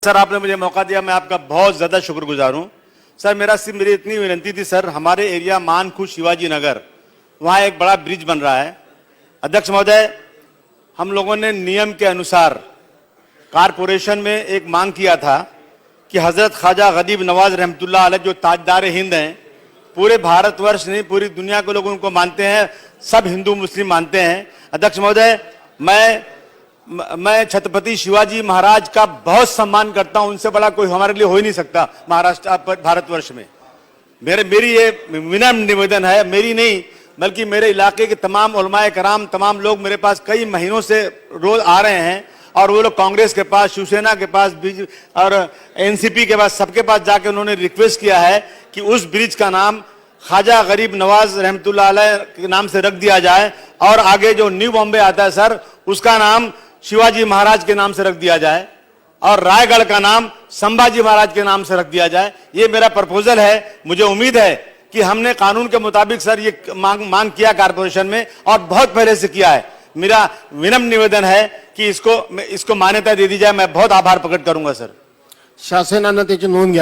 Sir, आपने मुझे मौका दिया, मैं आपका बहुत ज्यादा शुक्रगुजार हूं। सर, मेरी इतनी विनती थी सर, हमारे एरिया मानखुद शिवाजी नगर, वहां एक बड़ा ब्रिज बन रहा है। अध्यक्ष महोदय, हम लोगों ने नियम के अनुसार कारपोरेशन में एक मांग किया था कि हजरत ख्वाजा गरीब नवाज रहमतुल्लाह अलैह जो ताजदार हिंद हैं, पूरे भारतवर्ष नहीं पूरी दुनिया के लोग उनको मानते हैं, सब हिंदू मुस्लिम मानते हैं। अध्यक्ष महोदय, मैं छत्रपति शिवाजी महाराज का बहुत सम्मान करता हूं, उनसे बड़ा कोई हमारे लिए हो ही नहीं सकता महाराष्ट्र भारतवर्ष में। मेरी ये विनम्र निवेदन है, मेरी नहीं बल्कि मेरे इलाके के तमाम उलमाए कराम, तमाम लोग मेरे पास कई महीनों से रोज आ रहे हैं और वो लोग कांग्रेस के पास, शिवसेना के पास और एनसीपी के पास, सबके पास जाके उन्होंने रिक्वेस्ट किया है कि उस ब्रिज का नाम ख्वाजा गरीब नवाज रहमतुल्लाह अलैह के नाम से रख दिया जाए और आगे जो न्यू बॉम्बे आता है सर, उसका नाम शिवाजी महाराज के नाम से रख दिया जाए और रायगढ़ का नाम संभाजी महाराज के नाम से रख दिया जाए। ये मेरा प्रपोजल है। मुझे उम्मीद है कि हमने कानून के मुताबिक सर ये मांग किया कारपोरेशन में और बहुत पहले से किया है। मेरा विनम्र निवेदन है कि इसको मान्यता दे दी जाए। मैं बहुत आभार प्रकट करूंगा सर। शासनानं त्याची नोंद घ्यावी।